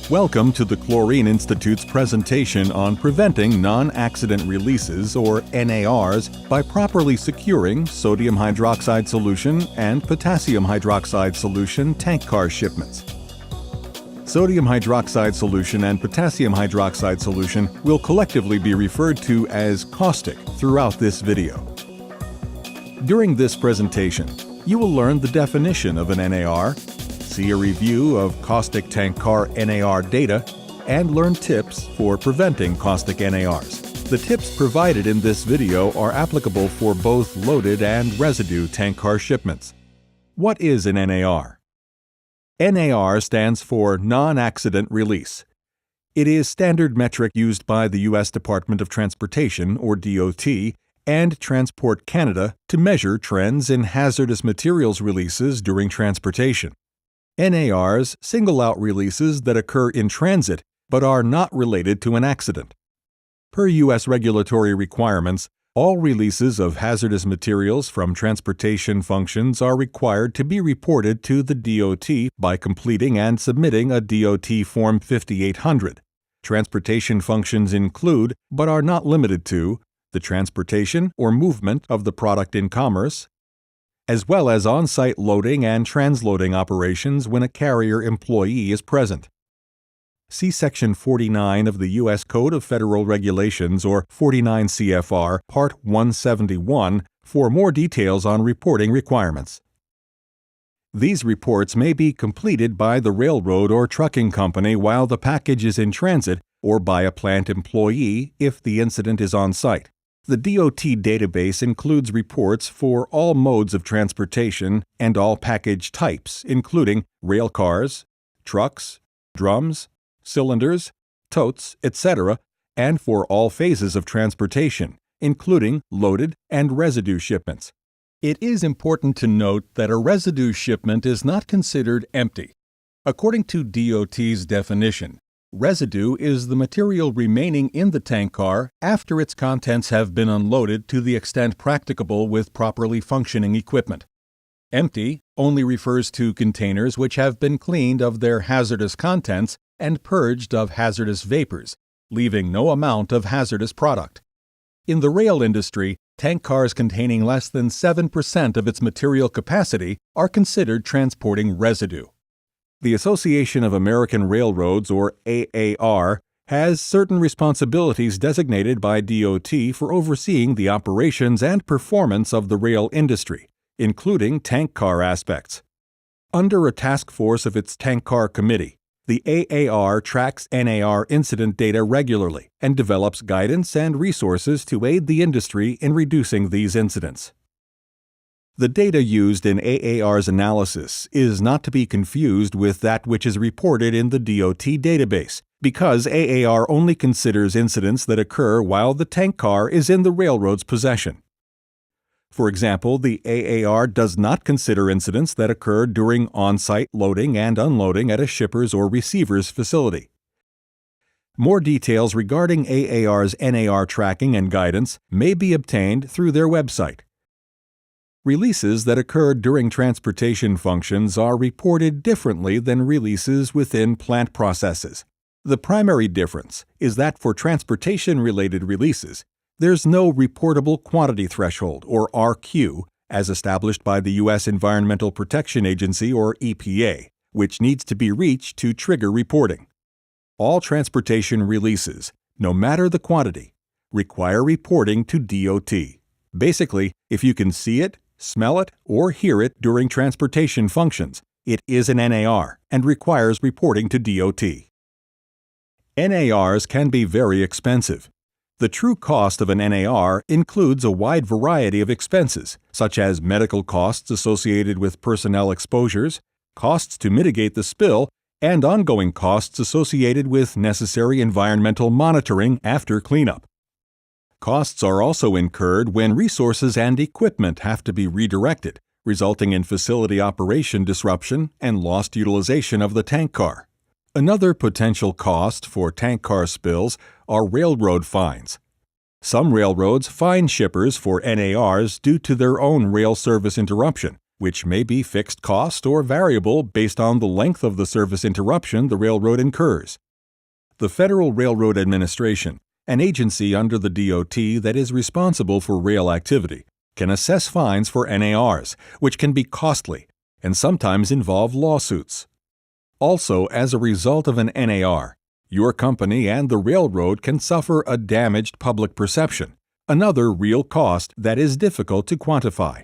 Welcome to the Chlorine Institute's presentation on preventing non-accident releases, or NARs, by properly securing sodium hydroxide solution and potassium hydroxide solution tank car shipments. Sodium hydroxide solution and potassium hydroxide solution will collectively be referred to as caustic throughout this video. During this presentation, you will learn the definition of an NAR, see a review of caustic tank car NAR data, and learn tips for preventing caustic NARs. The tips provided in this video are applicable for both loaded and residue tank car shipments. What is an NAR? NAR stands for Non-Accident Release. It is standard metric used by the U.S. Department of Transportation, or DOT, and Transport Canada to measure trends in hazardous materials releases during transportation. NARs single out releases that occur in transit but are not related to an accident. Per U.S. regulatory requirements, all releases of hazardous materials from transportation functions are required to be reported to the DOT by completing and submitting a DOT Form 5800. Transportation functions include, but are not limited to, the transportation or movement of the product in commerce, as well as on-site loading and transloading operations when a carrier employee is present. See Section 49 of the U.S. Code of Federal Regulations, or 49 CFR, Part 171, for more details on reporting requirements. These reports may be completed by the railroad or trucking company while the package is in transit, or by a plant employee if the incident is on-site. The DOT database includes reports for all modes of transportation and all package types, including rail cars, trucks, drums, cylinders, totes, etc., and for all phases of transportation, including loaded and residue shipments. It is important to note that a residue shipment is not considered empty. According to DOT's definition, residue is the material remaining in the tank car after its contents have been unloaded to the extent practicable with properly functioning equipment. Empty only refers to containers which have been cleaned of their hazardous contents and purged of hazardous vapors, leaving no amount of hazardous product. In the rail industry, tank cars containing less than 7% of its material capacity are considered transporting residue. The Association of American Railroads, or AAR, has certain responsibilities designated by DOT for overseeing the operations and performance of the rail industry, including tank car aspects. Under a task force of its tank car committee, the AAR tracks NAR incident data regularly and develops guidance and resources to aid the industry in reducing these incidents. The data used in AAR's analysis is not to be confused with that which is reported in the DOT database, because AAR only considers incidents that occur while the tank car is in the railroad's possession. For example, the AAR does not consider incidents that occur during on-site loading and unloading at a shipper's or receiver's facility. More details regarding AAR's NAR tracking and guidance may be obtained through their website. Releases that occur during transportation functions are reported differently than releases within plant processes. The primary difference is that for transportation-related releases, there's no reportable quantity threshold, or RQ, as established by the U.S. Environmental Protection Agency, or EPA, which needs to be reached to trigger reporting. All transportation releases, no matter the quantity, require reporting to DOT. Basically, if you can see it, smell it, or hear it during transportation functions, it is an NAR and requires reporting to DOT. NARs can be very expensive. The true cost of an NAR includes a wide variety of expenses, such as medical costs associated with personnel exposures, costs to mitigate the spill, and ongoing costs associated with necessary environmental monitoring after cleanup. Costs are also incurred when resources and equipment have to be redirected, resulting in facility operation disruption and lost utilization of the tank car. Another potential cost for tank car spills are railroad fines. Some railroads fine shippers for NARs due to their own rail service interruption, which may be fixed cost or variable based on the length of the service interruption the railroad incurs. The Federal Railroad Administration, an agency under the DOT that is responsible for rail activity, can assess fines for NARs, which can be costly and sometimes involve lawsuits. Also, as a result of an NAR, your company and the railroad can suffer a damaged public perception, another real cost that is difficult to quantify.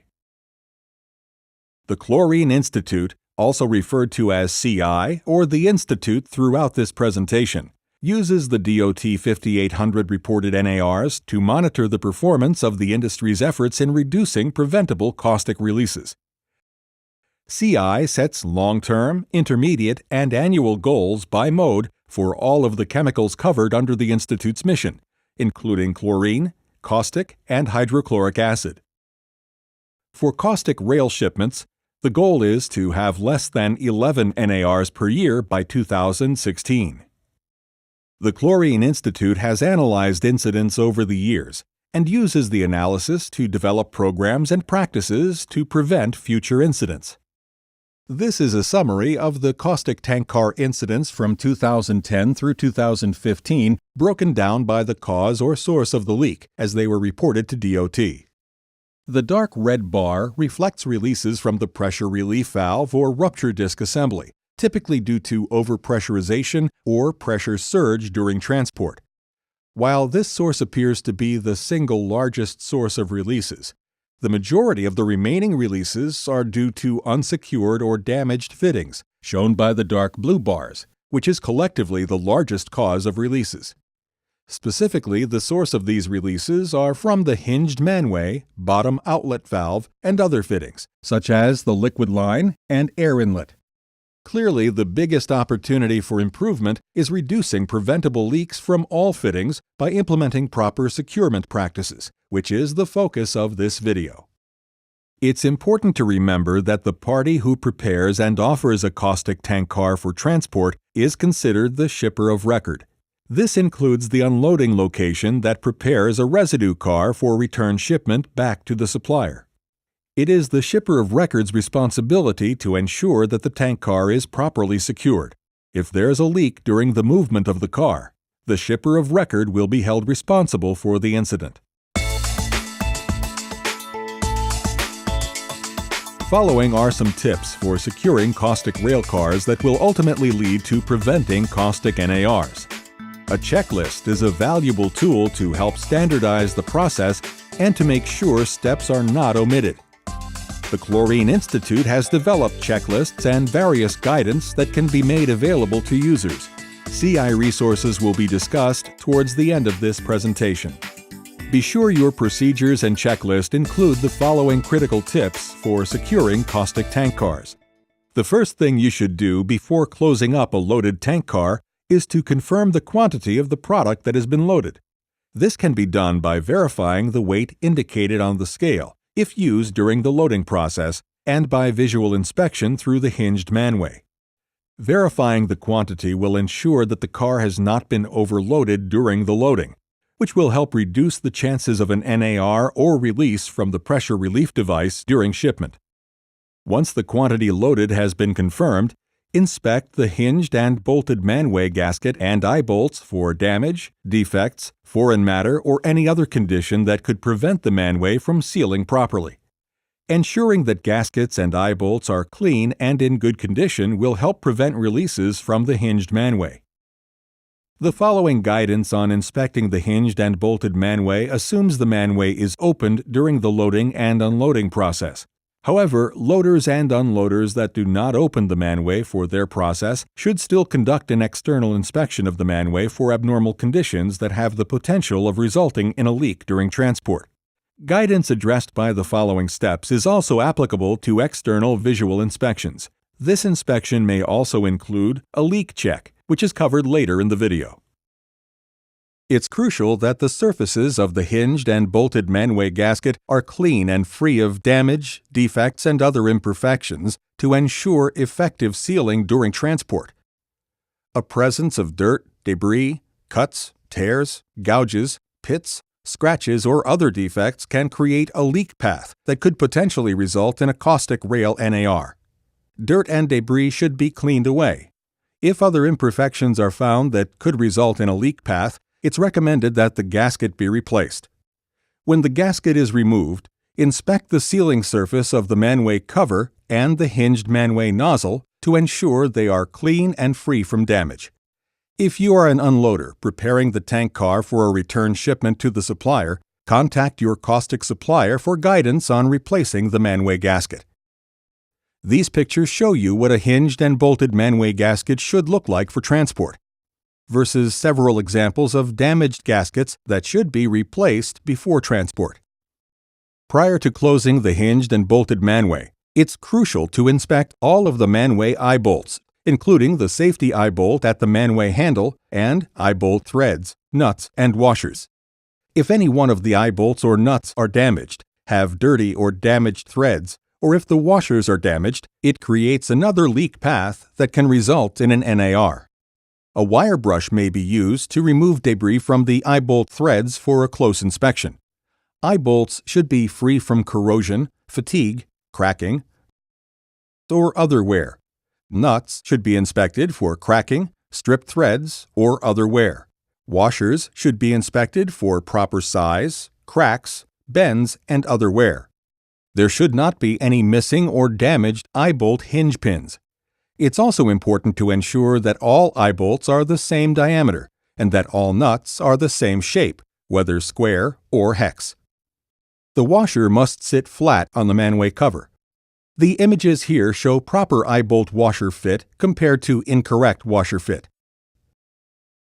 The Chlorine Institute, also referred to as CI or the Institute throughout this presentation, uses the DOT 5800 reported NARs to monitor the performance of the industry's efforts in reducing preventable caustic releases. CI sets long-term, intermediate, and annual goals by mode for all of the chemicals covered under the Institute's mission, including chlorine, caustic, and hydrochloric acid. For caustic rail shipments, the goal is to have less than 11 NARs per year by 2016. The Chlorine Institute has analyzed incidents over the years and uses the analysis to develop programs and practices to prevent future incidents. This is a summary of the caustic tank car incidents from 2010 through 2015, broken down by the cause or source of the leak, as they were reported to DOT. The dark red bar reflects releases from the pressure relief valve or rupture disc assembly, typically due to overpressurization or pressure surge during transport. While this source appears to be the single largest source of releases, the majority of the remaining releases are due to unsecured or damaged fittings, shown by the dark blue bars, which is collectively the largest cause of releases. Specifically, the source of these releases are from the hinged Manway, bottom outlet valve, and other fittings, such as the liquid line and air inlet. Clearly, the biggest opportunity for improvement is reducing preventable leaks from all fittings by implementing proper securement practices, which is the focus of this video. It's important to remember that the party who prepares and offers a caustic tank car for transport is considered the shipper of record. This includes the unloading location that prepares a residue car for return shipment back to the supplier. It is the shipper of record's responsibility to ensure that the tank car is properly secured. If there's a leak during the movement of the car, the shipper of record will be held responsible for the incident. Following are some tips for securing caustic rail cars that will ultimately lead to preventing caustic NARs. A checklist is a valuable tool to help standardize the process and to make sure steps are not omitted. The Chlorine Institute has developed checklists and various guidance that can be made available to users. CI resources will be discussed towards the end of this presentation. Be sure your procedures and checklist include the following critical tips for securing caustic tank cars. The first thing you should do before closing up a loaded tank car is to confirm the quantity of the product that has been loaded. This can be done by verifying the weight indicated on the scale, if used during the loading process, and by visual inspection through the hinged Manway. Verifying the quantity will ensure that the car has not been overloaded during the loading, which will help reduce the chances of an NAR or release from the pressure relief device during shipment. Once the quantity loaded has been confirmed, inspect the hinged and bolted Manway gasket and eye bolts for damage, defects, foreign matter, or any other condition that could prevent the Manway from sealing properly. Ensuring that gaskets and eye bolts are clean and in good condition will help prevent releases from the hinged Manway. The following guidance on inspecting the hinged and bolted Manway assumes the Manway is opened during the loading and unloading process. However, loaders and unloaders that do not open the Manway for their process should still conduct an external inspection of the Manway for abnormal conditions that have the potential of resulting in a leak during transport. Guidance addressed by the following steps is also applicable to external visual inspections. This inspection may also include a leak check, which is covered later in the video. It's crucial that the surfaces of the hinged and bolted Manway gasket are clean and free of damage, defects, and other imperfections to ensure effective sealing during transport. A presence of dirt, debris, cuts, tears, gouges, pits, Scratches or other defects can create a leak path that could potentially result in a caustic rail NAR. Dirt and debris should be cleaned away. If other imperfections are found that could result in a leak path, it's recommended that the gasket be replaced. When the gasket is removed, inspect the sealing surface of the Manway cover and the hinged Manway nozzle to ensure they are clean and free from damage. If you are an unloader preparing the tank car for a return shipment to the supplier, contact your caustic supplier for guidance on replacing the Manway gasket. These pictures show you what a hinged and bolted Manway gasket should look like for transport, versus several examples of damaged gaskets that should be replaced before transport. Prior to closing the hinged and bolted Manway, it's crucial to inspect all of the Manway eye bolts, including the safety eye bolt at the Manway handle and eye bolt threads, nuts, and washers. If any one of the eye bolts or nuts are damaged, have dirty or damaged threads, or if the washers are damaged, it creates another leak path that can result in an NAR. A wire brush may be used to remove debris from the eye bolt threads for a close inspection. Eye bolts should be free from corrosion, fatigue, cracking, or other wear. Nuts should be inspected for cracking, stripped threads, or other wear. Washers should be inspected for proper size, cracks, bends, and other wear. There should not be any missing or damaged eye bolt hinge pins. It's also important to ensure that all eye bolts are the same diameter and that all nuts are the same shape, whether square or hex. The washer must sit flat on the Manway cover. The images here show proper eye bolt washer fit compared to incorrect washer fit.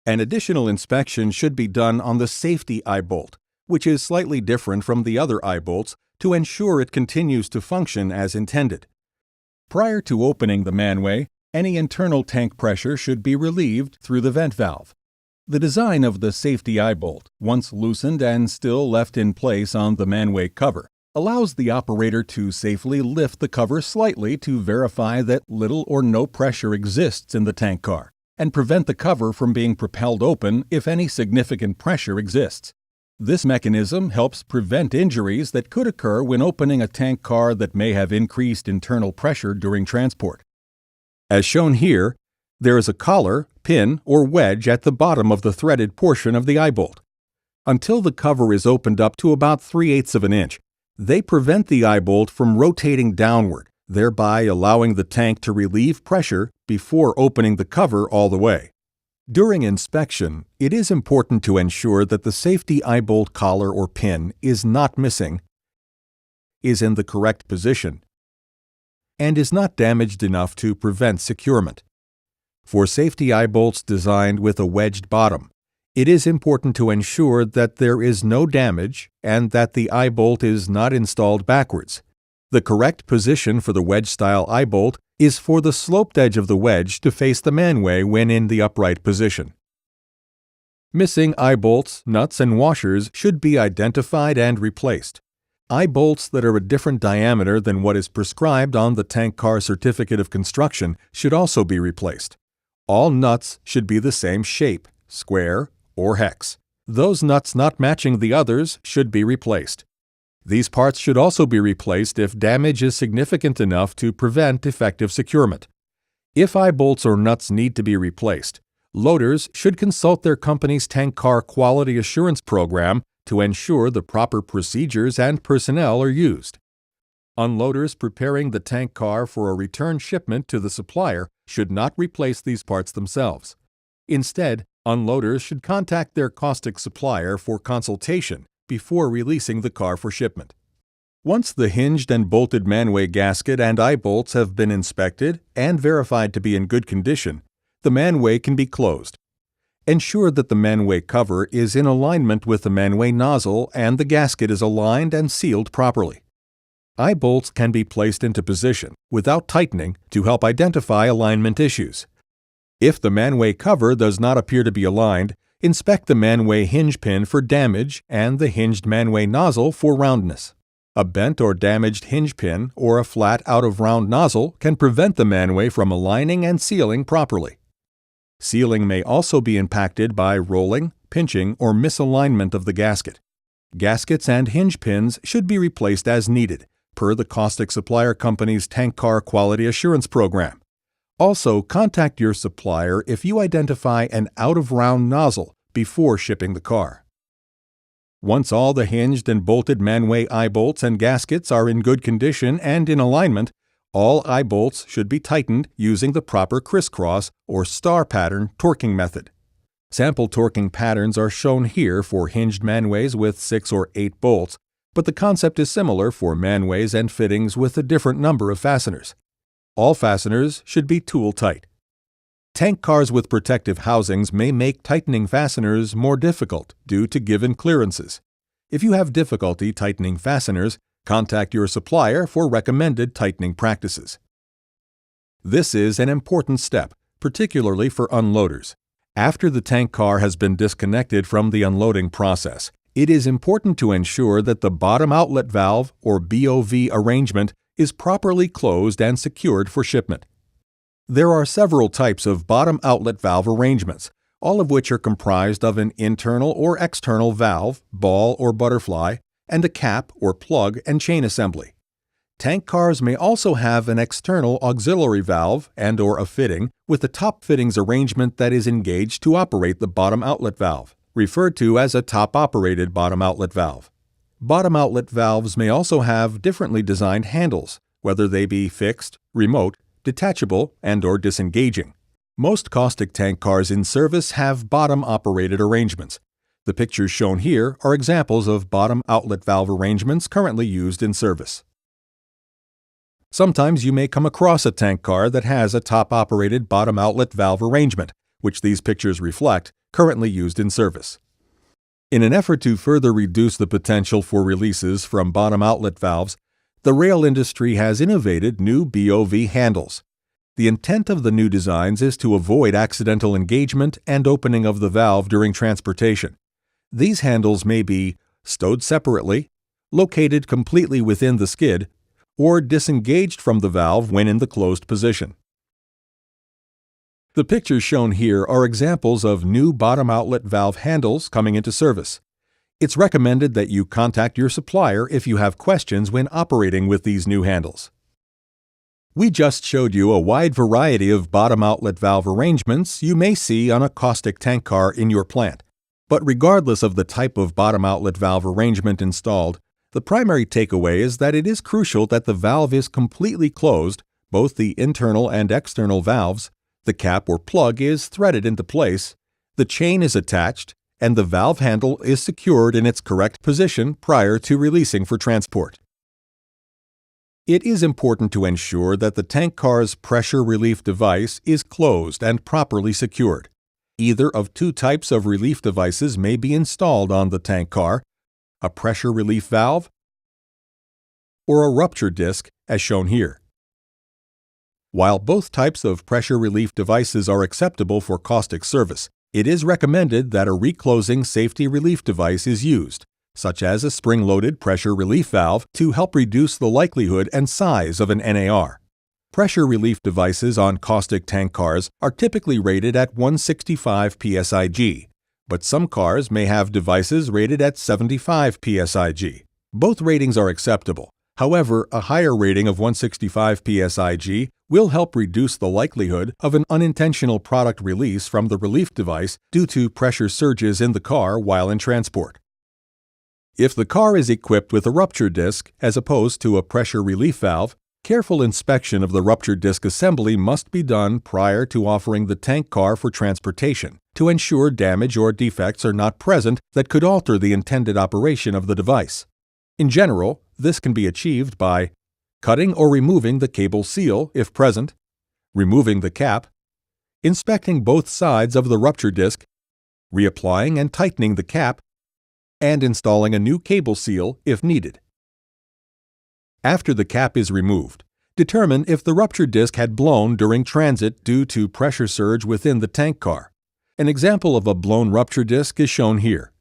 An additional inspection should be done on the safety eye bolt, which is slightly different from the other eye bolts, to ensure it continues to function as intended. Prior to opening the Manway, any internal tank pressure should be relieved through the vent valve. The design of the safety eye bolt, once loosened and still left in place on the Manway cover, allows the operator to safely lift the cover slightly to verify that little or no pressure exists in the tank car, and prevent the cover from being propelled open if any significant pressure exists. This mechanism helps prevent injuries that could occur when opening a tank car that may have increased internal pressure during transport. As shown here, there is a collar, pin, or wedge at the bottom of the threaded portion of the eye bolt. Until the cover is opened up to about 3/8 of an inch, they prevent the eye bolt from rotating downward, thereby allowing the tank to relieve pressure before opening the cover all the way. During inspection, it is important to ensure that the safety eye bolt collar or pin is not missing, is in the correct position, and is not damaged enough to prevent securement. For safety eye bolts designed with a wedged bottom, it is important to ensure that there is no damage and that the eye bolt is not installed backwards. The correct position for the wedge-style eye bolt is for the sloped edge of the wedge to face the Manway when in the upright position. Missing eye bolts, nuts, and washers should be identified and replaced. Eye bolts that are a different diameter than what is prescribed on the tank car certificate of construction should also be replaced. All nuts should be the same shape, square, or hex. Those nuts not matching the others should be replaced. These parts should also be replaced if damage is significant enough to prevent effective securement. If eye bolts or nuts need to be replaced, loaders should consult their company's tank car quality assurance program to ensure the proper procedures and personnel are used. Unloaders preparing the tank car for a return shipment to the supplier should not replace these parts themselves. Instead, unloaders should contact their caustic supplier for consultation before releasing the car for shipment. Once the hinged and bolted Manway gasket and eye bolts have been inspected and verified to be in good condition, the Manway can be closed. Ensure that the Manway cover is in alignment with the Manway nozzle and the gasket is aligned and sealed properly. Eye bolts can be placed into position without tightening to help identify alignment issues. If the Manway cover does not appear to be aligned, inspect the Manway hinge pin for damage and the hinged Manway nozzle for roundness. A bent or damaged hinge pin or a flat out-of-round nozzle can prevent the Manway from aligning and sealing properly. Sealing may also be impacted by rolling, pinching, or misalignment of the gasket. Gaskets and hinge pins should be replaced as needed, per the Caustic Supplier Company's Tank Car Quality Assurance Program. Also, contact your supplier if you identify an out-of-round nozzle before shipping the car. Once all the hinged and bolted Manway eye bolts and gaskets are in good condition and in alignment, all eye bolts should be tightened using the proper crisscross or star pattern torquing method. Sample torquing patterns are shown here for hinged Manways with 6 or 8 bolts, but the concept is similar for Manways and fittings with a different number of fasteners. All fasteners should be tool-tight. Tank cars with protective housings may make tightening fasteners more difficult due to given clearances. If you have difficulty tightening fasteners, contact your supplier for recommended tightening practices. This is an important step, particularly for unloaders. After the tank car has been disconnected from the unloading process, it is important to ensure that the bottom outlet valve or BOV arrangement is properly closed and secured for shipment. There are several types of bottom outlet valve arrangements, all of which are comprised of an internal or external valve, ball or butterfly, and a cap or plug and chain assembly. Tank cars may also have an external auxiliary valve and/or a fitting with a top fittings arrangement that is engaged to operate the bottom outlet valve, referred to as a top-operated bottom outlet valve. Bottom outlet valves may also have differently designed handles, whether they be fixed, remote, detachable, and/or disengaging. Most caustic tank cars in service have bottom-operated arrangements. The pictures shown here are examples of bottom outlet valve arrangements currently used in service. Sometimes you may come across a tank car that has a top-operated bottom outlet valve arrangement, which these pictures reflect, currently used in service. In an effort to further reduce the potential for releases from bottom outlet valves, the rail industry has innovated new BOV handles. The intent of the new designs is to avoid accidental engagement and opening of the valve during transportation. These handles may be stowed separately, located completely within the skid, or disengaged from the valve when in the closed position. The pictures shown here are examples of new bottom outlet valve handles coming into service. It's recommended that you contact your supplier if you have questions when operating with these new handles. We just showed you a wide variety of bottom outlet valve arrangements you may see on a caustic tank car in your plant. But regardless of the type of bottom outlet valve arrangement installed, the primary takeaway is that it is crucial that the valve is completely closed, both the internal and external valves, the cap or plug is threaded into place, the chain is attached, and the valve handle is secured in its correct position prior to releasing for transport. It is important to ensure that the tank car's pressure relief device is closed and properly secured. Either of two types of relief devices may be installed on the tank car: a pressure relief valve or a rupture disc, as shown here. While both types of pressure relief devices are acceptable for caustic service, it is recommended that a reclosing safety relief device is used, such as a spring-loaded pressure relief valve, to help reduce the likelihood and size of an NAR. Pressure relief devices on caustic tank cars are typically rated at 165 psig, but some cars may have devices rated at 75 psig. Both ratings are acceptable. However, a higher rating of 165 psig will help reduce the likelihood of an unintentional product release from the relief device due to pressure surges in the car while in transport. If the car is equipped with a rupture disc as opposed to a pressure relief valve, careful inspection of the rupture disc assembly must be done prior to offering the tank car for transportation to ensure damage or defects are not present that could alter the intended operation of the device. In general, this can be achieved by cutting or removing the cable seal if present, removing the cap, inspecting both sides of the rupture disc, reapplying and tightening the cap, and installing a new cable seal if needed. After the cap is removed, determine if the rupture disc had blown during transit due to pressure surge within the tank car. An example of a blown rupture disc is shown here.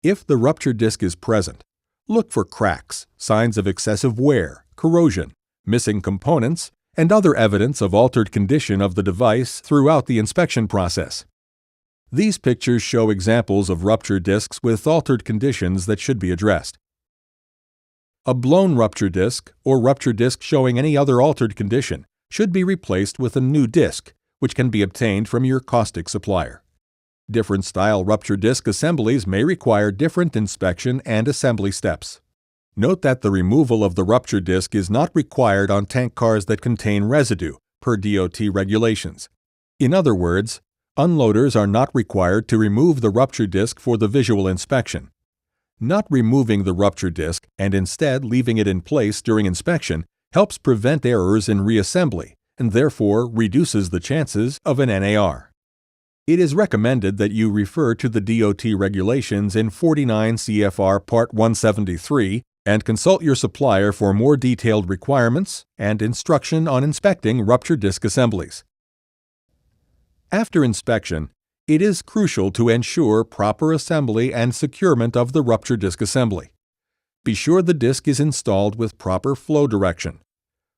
If the rupture disc is present, look for cracks, signs of excessive wear, corrosion, missing components, and other evidence of altered condition of the device throughout the inspection process. These pictures show examples of rupture discs with altered conditions that should be addressed. A blown rupture disc, or rupture disc showing any other altered condition, should be replaced with a new disc, which can be obtained from your caustic supplier. Different style rupture disc assemblies may require different inspection and assembly steps. Note that the removal of the rupture disc is not required on tank cars that contain residue, per DOT regulations. In other words, unloaders are not required to remove the rupture disc for the visual inspection. Not removing the rupture disc and instead leaving it in place during inspection helps prevent errors in reassembly and therefore reduces the chances of an NAR. It is recommended that you refer to the DOT regulations in 49 CFR Part 173 and consult your supplier for more detailed requirements and instruction on inspecting rupture disc assemblies. After inspection, it is crucial to ensure proper assembly and securement of the rupture disc assembly. Be sure the disc is installed with proper flow direction.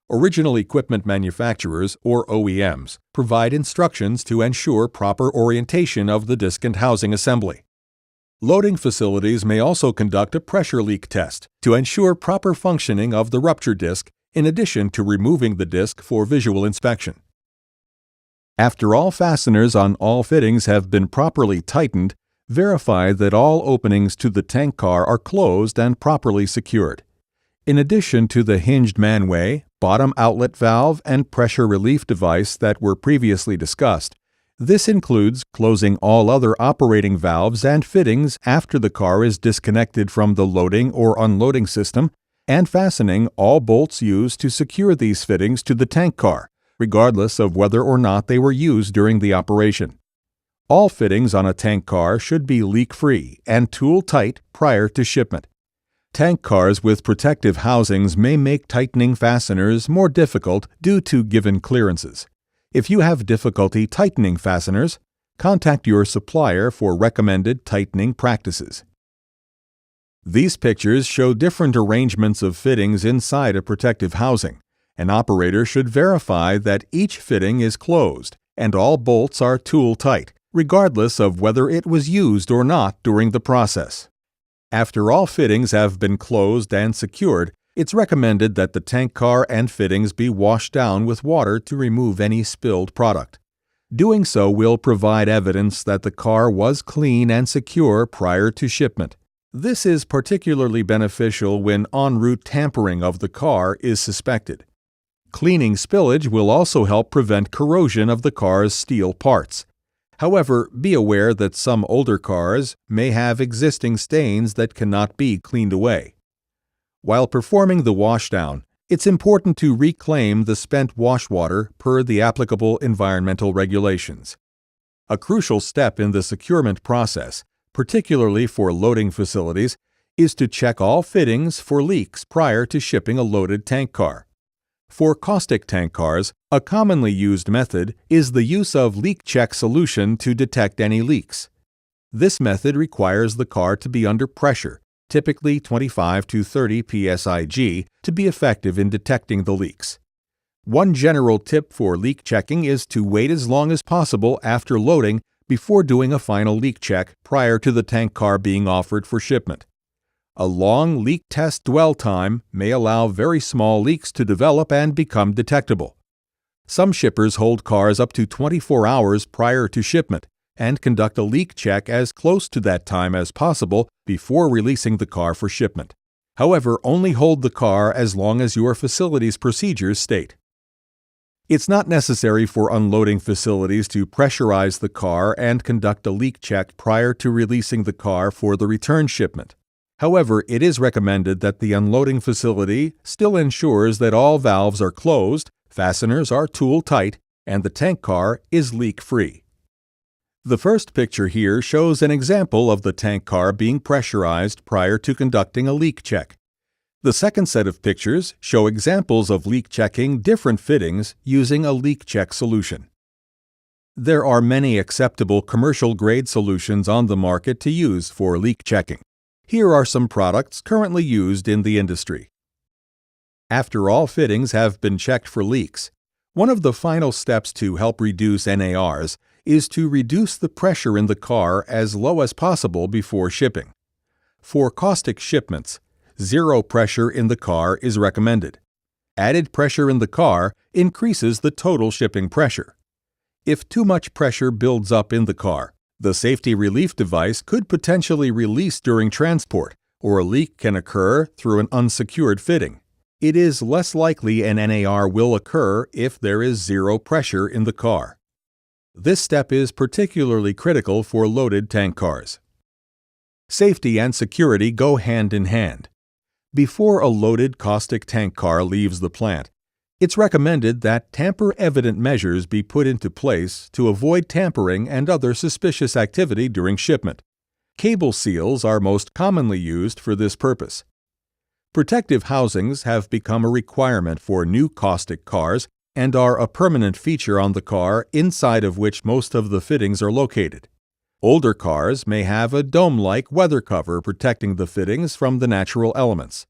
Original equipment manufacturers, or OEMs, provide instructions to ensure proper orientation of the disc and housing assembly. Loading facilities may also conduct a pressure leak test to ensure proper functioning of the rupture disc in addition to removing the disc for visual inspection. After all fasteners on all fittings have been properly tightened, verify that all openings to the tank car are closed and properly secured. In addition to the hinged Manway, bottom outlet valve, and pressure relief device that were previously discussed, this includes closing all other operating valves and fittings after the car is disconnected from the loading or unloading system, and fastening all bolts used to secure these fittings to the tank car, regardless of whether or not they were used during the operation. All fittings on a tank car should be leak-free and tool-tight prior to shipment. Tank cars with protective housings may make tightening fasteners more difficult due to given clearances. If you have difficulty tightening fasteners, contact your supplier for recommended tightening practices. These pictures show different arrangements of fittings inside a protective housing. An operator should verify that each fitting is closed and all bolts are tool-tight, regardless of whether it was used or not during the process. After all fittings have been closed and secured, it's recommended that the tank car and fittings be washed down with water to remove any spilled product. Doing so will provide evidence that the car was clean and secure prior to shipment. This is particularly beneficial when en route tampering of the car is suspected. Cleaning spillage will also help prevent corrosion of the car's steel parts. However, be aware that some older cars may have existing stains that cannot be cleaned away. While performing the washdown, it's important to reclaim the spent wash water per the applicable environmental regulations. A crucial step in the securement process, particularly for loading facilities, is to check all fittings for leaks prior to shipping a loaded tank car. For caustic tank cars, a commonly used method is the use of leak check solution to detect any leaks. This method requires the car to be under pressure, typically 25 to 30 psig, to be effective in detecting the leaks. One general tip for leak checking is to wait as long as possible after loading before doing a final leak check prior to the tank car being offered for shipment. A long leak test dwell time may allow very small leaks to develop and become detectable. Some shippers hold cars up to 24 hours prior to shipment and conduct a leak check as close to that time as possible before releasing the car for shipment. However, only hold the car as long as your facility's procedures state. It's not necessary for unloading facilities to pressurize the car and conduct a leak check prior to releasing the car for the return shipment. However, it is recommended that the unloading facility still ensures that all valves are closed, fasteners are tool-tight, and the tank car is leak-free. The first picture here shows an example of the tank car being pressurized prior to conducting a leak check. The second set of pictures show examples of leak checking different fittings using a leak check solution. There are many acceptable commercial-grade solutions on the market to use for leak checking. Here are some products currently used in the industry. After all fittings have been checked for leaks, one of the final steps to help reduce NARs is to reduce the pressure in the car as low as possible before shipping. For caustic shipments, zero pressure in the car is recommended. Added pressure in the car increases the total shipping pressure. If too much pressure builds up in the car, the safety relief device could potentially release during transport, or a leak can occur through an unsecured fitting. It is less likely an NAR will occur if there is zero pressure in the car. This step is particularly critical for loaded tank cars. Safety and security go hand in hand. Before a loaded caustic tank car leaves the plant, it's recommended that tamper-evident measures be put into place to avoid tampering and other suspicious activity during shipment. Cable seals are most commonly used for this purpose. Protective housings have become a requirement for new caustic cars and are a permanent feature on the car inside of which most of the fittings are located. Older cars may have a dome-like weather cover protecting the fittings from the natural elements.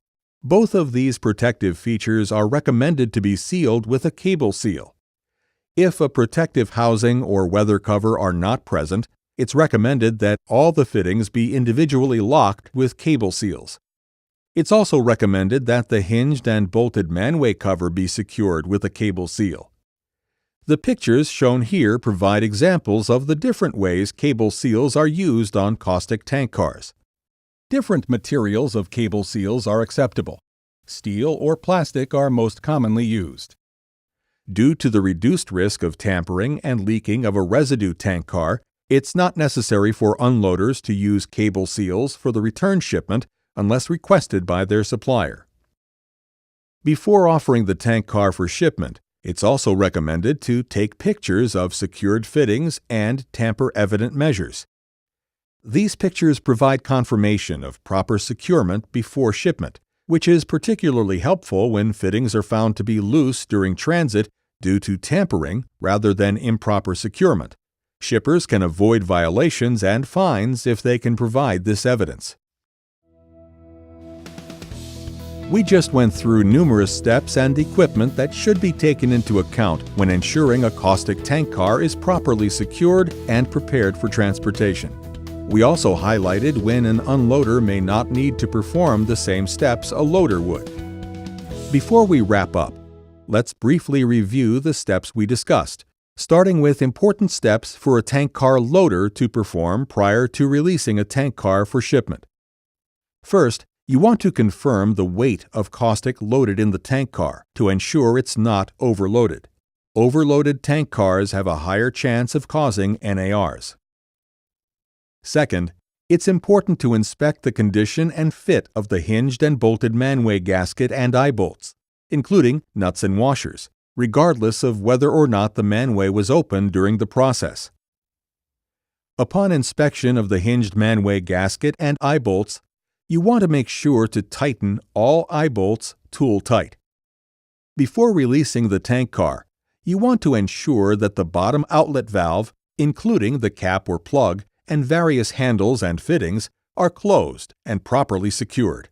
Both of these protective features are recommended to be sealed with a cable seal. If a protective housing or weather cover are not present, it's recommended that all the fittings be individually locked with cable seals. It's also recommended that the hinged and bolted Manway cover be secured with a cable seal. The pictures shown here provide examples of the different ways cable seals are used on caustic tank cars. Different materials of cable seals are acceptable. Steel or plastic are most commonly used. Due to the reduced risk of tampering and leaking of a residue tank car, it's not necessary for unloaders to use cable seals for the return shipment unless requested by their supplier. Before offering the tank car for shipment, it's also recommended to take pictures of secured fittings and tamper-evident measures. These pictures provide confirmation of proper securement before shipment, which is particularly helpful when fittings are found to be loose during transit due to tampering rather than improper securement. Shippers can avoid violations and fines if they can provide this evidence. We just went through numerous steps and equipment that should be taken into account when ensuring a caustic tank car is properly secured and prepared for transportation. We also highlighted when an unloader may not need to perform the same steps a loader would. Before we wrap up, let's briefly review the steps we discussed, starting with important steps for a tank car loader to perform prior to releasing a tank car for shipment. First, you want to confirm the weight of caustic loaded in the tank car to ensure it's not overloaded. Overloaded tank cars have a higher chance of causing NARs. Second, it's important to inspect the condition and fit of the hinged and bolted Manway gasket and eye bolts, including nuts and washers, regardless of whether or not the Manway was open during the process. Upon inspection of the hinged Manway gasket and eye bolts, you want to make sure to tighten all eye bolts tool tight. Before releasing the tank car, you want to ensure that the bottom outlet valve, including the cap or plug, and various handles and fittings are closed and properly secured.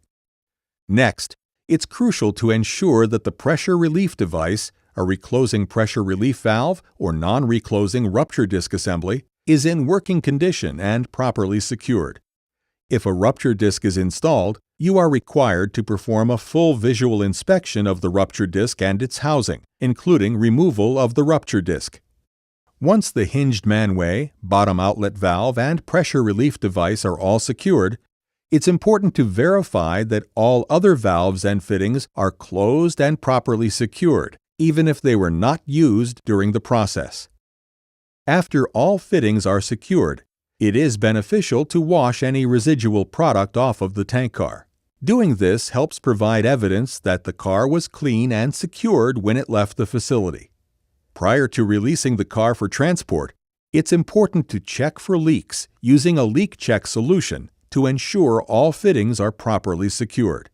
Next, it's crucial to ensure that the pressure relief device, a reclosing pressure relief valve or non-reclosing rupture disc assembly, is in working condition and properly secured. If a rupture disc is installed, you are required to perform a full visual inspection of the rupture disc and its housing, including removal of the rupture disc. Once the hinged Manway, bottom outlet valve, and pressure relief device are all secured, it's important to verify that all other valves and fittings are closed and properly secured, even if they were not used during the process. After all fittings are secured, it is beneficial to wash any residual product off of the tank car. Doing this helps provide evidence that the car was clean and secured when it left the facility. Prior to releasing the car for transport, it's important to check for leaks using a leak check solution to ensure all fittings are properly secured.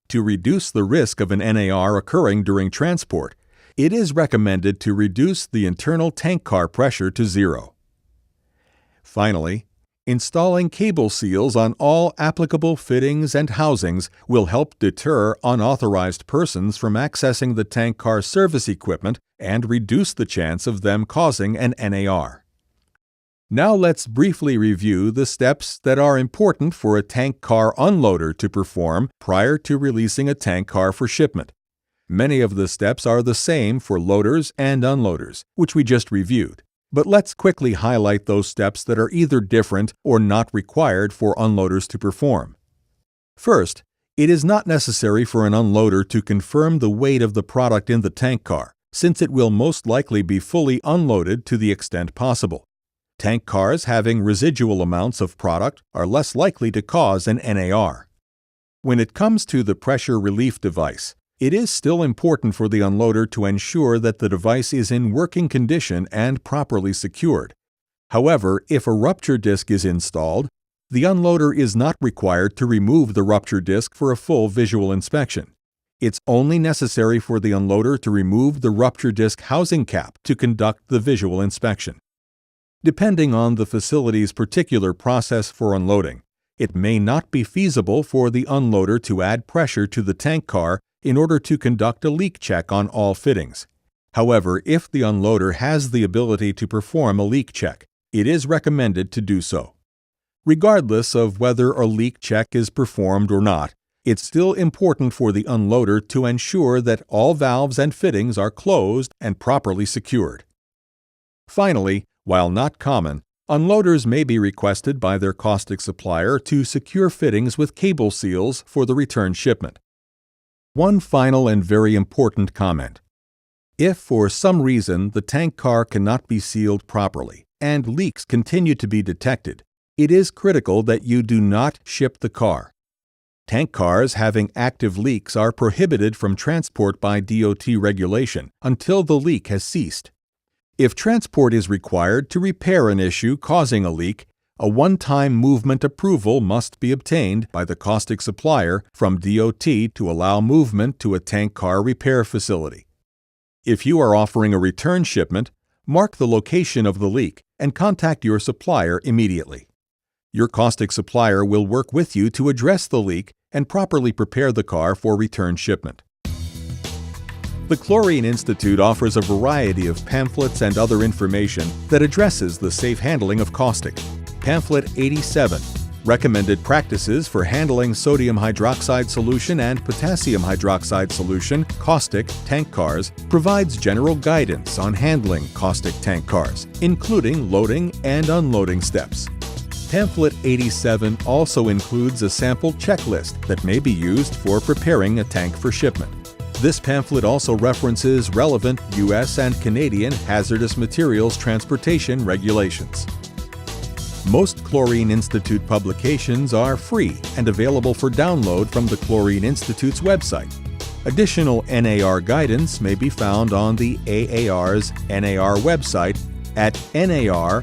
To reduce the risk of an NAR occurring during transport, it is recommended to reduce the internal tank car pressure to zero. Finally, Installing cable seals on all applicable fittings and housings will help deter unauthorized persons from accessing the tank car service equipment and reduce the chance of them causing an NAR. Now let's briefly review the steps that are important for a tank car unloader to perform prior to releasing a tank car for shipment. Many of the steps are the same for loaders and unloaders, which we just reviewed. But let's quickly highlight those steps that are either different or not required for unloaders to perform. First, it is not necessary for an unloader to confirm the weight of the product in the tank car, since it will most likely be fully unloaded to the extent possible. Tank cars having residual amounts of product are less likely to cause an NAR. When it comes to the pressure relief device, it is still important for the unloader to ensure that the device is in working condition and properly secured. However, if a rupture disc is installed, the unloader is not required to remove the rupture disc for a full visual inspection. It's only necessary for the unloader to remove the rupture disc housing cap to conduct the visual inspection. Depending on the facility's particular process for unloading, it may not be feasible for the unloader to add pressure to the tank car in order to conduct a leak check on all fittings. However, if the unloader has the ability to perform a leak check, it is recommended to do so. Regardless of whether a leak check is performed or not, it's still important for the unloader to ensure that all valves and fittings are closed and properly secured. Finally, while not common, unloaders may be requested by their caustic supplier to secure fittings with cable seals for the return shipment. One final and very important comment. If for some reason the tank car cannot be sealed properly and leaks continue to be detected, it is critical that you do not ship the car. Tank cars having active leaks are prohibited from transport by DOT regulation until the leak has ceased. If transport is required to repair an issue causing a leak, a one-time movement approval must be obtained by the caustic supplier from DOT to allow movement to a tank car repair facility. If you are offering a return shipment, mark the location of the leak and contact your supplier immediately. Your caustic supplier will work with you to address the leak and properly prepare the car for return shipment. The Chlorine Institute offers a variety of pamphlets and other information that addresses the safe handling of caustic. Pamphlet 87, Recommended Practices for Handling Sodium Hydroxide Solution and Potassium Hydroxide Solution Caustic Tank Cars, provides general guidance on handling caustic tank cars, including loading and unloading steps. Pamphlet 87 also includes a sample checklist that may be used for preparing a tank for shipment. This pamphlet also references relevant U.S. and Canadian hazardous materials transportation regulations. Most Chlorine Institute publications are free and available for download from the Chlorine Institute's website. Additional NAR guidance may be found on the AAR's NAR website at nar.aar.com.